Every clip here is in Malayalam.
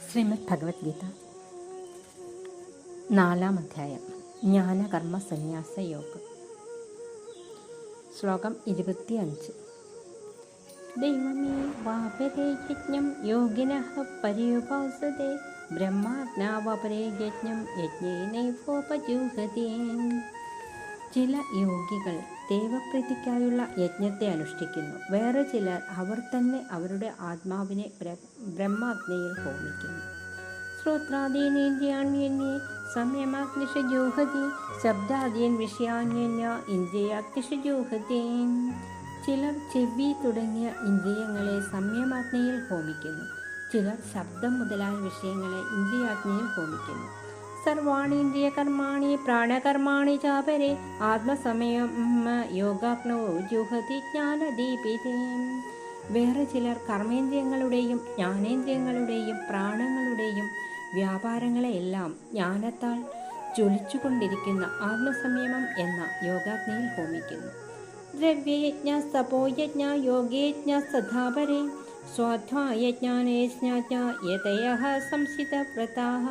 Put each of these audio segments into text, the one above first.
ശ്രീമദ് ഭഗവത്ഗീത 4-ാം അധ്യായം ജ്ഞാനകർമ്മ സന്യാസ യോഗം. ശ്ലോകം 25. ദൈവമേ വാപരേ യജ്ഞം യോഗിനഃ പര്യുപാസതേ ബ്രഹ്മാജ്ഞാവപരേ യജ്ഞം യജ്ഞേനൈവോപജുഹതേ. ചില യോഗികൾ ദൈവപ്രീതിക്കായുള്ള യജ്ഞത്തെ അനുഷ്ഠിക്കുന്നു. വേറെ ചിലർ അവർ തന്നെ അവരുടെ ആത്മാവിനെ ബ്രഹ്മാഗ്നിയിൽ ഹോമിക്കുന്നു. ശ്രോത്രാദീനേന്ദ്രിയാണ്യന്യേ സംയമഗ്നിഷജൂഹതി ശബ്ദാദീൻ വിഷയാന്യന്യ ഇന്ദ്രിയാഗ്നിഷജൂഹതി. ചിലർ ചെവി തുടങ്ങിയ ഇന്ദ്രിയങ്ങളെ സംയമഗ്നിയിൽ ഹോമിക്കുന്നു. ചിലർ ശബ്ദം മുതലായ വിഷയങ്ങളെ ഇന്ദ്രിയാഗ്നിയിൽ ഹോമിക്കുന്നു. സർവാണീന്ദ്രിയ കർമാണി പ്രാണകർമാണി ചാപരെ ആത്മസമയം യോഗാഗ്നോ ജുഹതി ജ്ഞാനദീപിതേ. വേറെ ചിലർ കർമ്മേന്ദ്രിയങ്ങളുടെയും ജ്ഞാനേന്ദ്രിയങ്ങളുടെയും പ്രാണങ്ങളുടെയും വ്യാപാരങ്ങളെയെല്ലാം ജ്ഞാനത്താൽ ജ്വലിച്ചുകൊണ്ടിരിക്കുന്ന ആത്മസംയമം എന്ന യോഗാഗ്നിയിൽ ഹോമിക്കുന്നു. ദ്രവ്യയജ്ഞ തപോയജ്ഞ യോഗേജ്ഞ സദാപരേ സ്വാധ്യായജ്ഞാനേജ്ഞാജ്ഞ യതയഃ സംസിതവ്രതാഃ.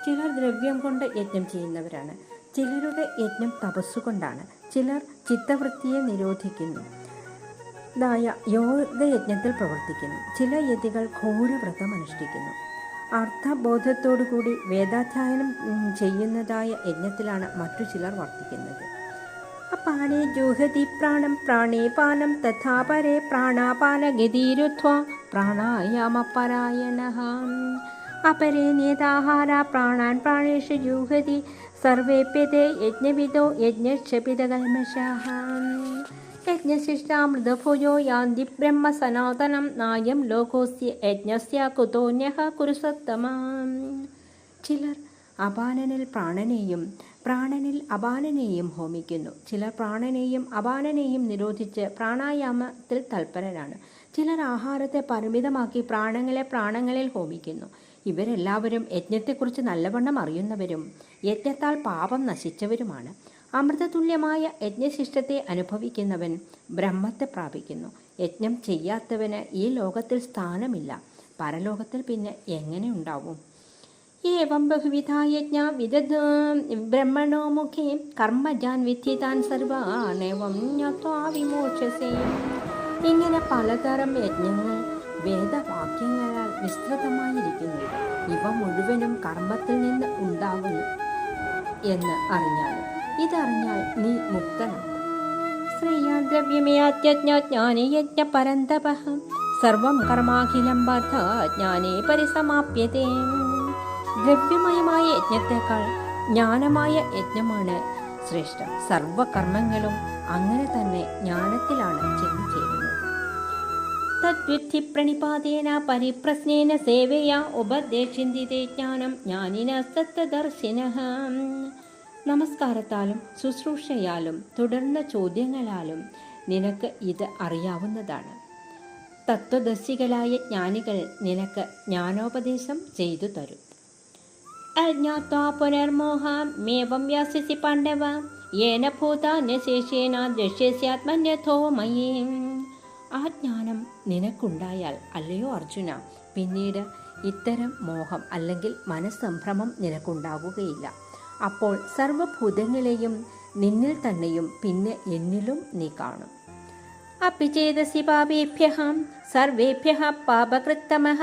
ചിലർ ദ്രവ്യം കൊണ്ട് യജ്ഞം ചെയ്യുന്നവരാണ്. ചിലരുടെ യജ്ഞം തപസ്സുകൊണ്ടാണ്. ചിലർ ചിത്തവൃത്തിയെ നിരോധിക്കുന്നു യോഗയജ്ഞത്തിൽ പ്രവർത്തിക്കുന്നു. ചില യതികൾ ഘോരവ്രതം അനുഷ്ഠിക്കുന്നു. അർത്ഥബോധത്തോടുകൂടി വേദാധ്യയനം ചെയ്യുന്നതായ യജ്ഞത്തിലാണ് മറ്റു ചിലർ വർത്തിക്കുന്നത്. അപാനേ ജുഹതി പ്രാണം പ്രാണേ പാനം തഥാ പരേ പ്രാണാപാനഗതിരുത്വാ പ്രാണായാമപരായണഃ. അപരേ നേതാഹാര പ്രാണാൻ പ്രാണേഷു ജുഹതി സർവേപ്യതേ യജ്ഞവിദോ യജ്ഞക്ഷപിതകൽമഷഃ. യജ്ഞശിഷ്ടാമൃതഭുജോ യാന്തി ബ്രഹ്മ സനാതനം നായം ലോകോസ്യ യജ്ഞസ്യ കുതോന്യഃ കുരുസത്തമാ. ചിലർ അപാനനിൽ പ്രാണനെയും പ്രാണനിൽ അപാനനെയും ഹോമിക്കുന്നു. ചിലർ പ്രാണനെയും അപാനനെയും നിരോധിച്ച് പ്രാണായാമത്തിൽ തൽപരരാണ്. ചിലർ ആഹാരത്തെ പരിമിതമാക്കി പ്രാണങ്ങളിൽ ഹോമിക്കുന്നു. ഇവരെല്ലാവരും യജ്ഞത്തെക്കുറിച്ച് നല്ലവണ്ണം അറിയുന്നവരും യജ്ഞത്താൽ പാപം നശിച്ചവരുമാണ്. അമൃതതുല്യമായ യജ്ഞശിഷ്ടത്തെ അനുഭവിക്കുന്നവൻ ബ്രഹ്മത്തെ പ്രാപിക്കുന്നു. യജ്ഞം ചെയ്യാത്തവന് ഈ ലോകത്തിൽ സ്ഥാനമില്ല. പരലോകത്തിൽ പിന്നെ എങ്ങനെ ഉണ്ടാവും? ഏവം ബഹുവിധാ യജ്ഞ വിദഗ്ധ ബ്രഹ്മണോ മുഖേ കർമ്മജാൻ വിദ്ധിതാൻ സർവാനേവം ജ്ഞാത്വാ വിമോക്ഷസേ. ഇങ്ങനെ പലതരം യജ്ഞങ്ങൾ വേദവാക്യങ്ങളാൽ വിസ്തൃതമായിരിക്കുന്നു. ഇവ മുഴുവനും കർമ്മത്തിൽ നിന്ന് ഉണ്ടാകുന്നു എന്ന് അറിഞ്ഞാലും ഇതറിഞ്ഞാൽ നീ മുക്തനാകും. ശ്രേയാ ദ്രവ്യമേത്യജ്ഞാനി യജ്ഞ പരന്തപഃ സർവം കർമാഖിലം ബദ്ധ ജ്ഞാനേ പരിസമാപ്യതേ. ദ്രവ്യമയമായ യജ്ഞത്തെക്കാൾ ജ്ഞാനമായ യജ്ഞമാണ് ശ്രേഷ്ഠം. സർവകർമ്മങ്ങളും അങ്ങനെ തന്നെ ജ്ഞാനത്തിലാണ് ചെന്നു ചേരുന്നത്. തദ്വിദ്ധി പ്രണിപാതേന പരിപ്രശ്നേന സേവയാ ഉപദേശിന്ദിതേ ജ്ഞാനം ജ്ഞാനിനസ്തത്വദർശിനഃ. നമസ്കാരത്താലും ശുശ്രൂഷയാലും തുടർന്ന ചോദ്യങ്ങളാലും നിനക്ക് ഇത് അറിയാവുന്നതാണ്. തത്വദർശികളായ ജ്ഞാനികൾ നിനക്ക് ജ്ഞാനോപദേശം ചെയ്തു തരും. അജ്ഞാത്വാ പുനർമോഹമേവം വ്യാസസി പാണ്ഡവ യേന ഭൂതാന്യശേഷേന ദൃശ്യസ്യാത്മന്യഥോ മയീ. ആ ജ്ഞാനം നിനക്കുണ്ടായാൽ അല്ലയോ അർജുന, പിന്നീട് ഇത്തരം മോഹം അല്ലെങ്കിൽ മനസ്സംഭ്രമം നിനക്കുണ്ടാവുകയില്ല. അപ്പോൾ സർവഭൂതങ്ങളെയും നിന്നിൽ തന്നെയും പിന്നെ എന്നിലും നീ കാണും. അപിചേതസി പാപേഭ്യഃ സർവേഭ്യഃ പാപകൃത്തമഃ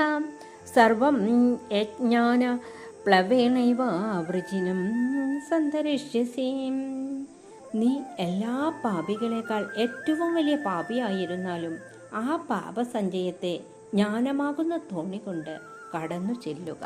സർവം യജ്ഞാന പ്ലവേണൈവ വൃജിനം സന്തരിഷ്യസി. നീ എല്ലാ പാപികളെക്കാൾ ഏറ്റവും വലിയ പാപിയായിരുന്നാലും ആ പാപസഞ്ചയത്തെ ജ്ഞാനമാകുന്ന തോണി കൊണ്ട് കടന്നു ചെല്ലുക.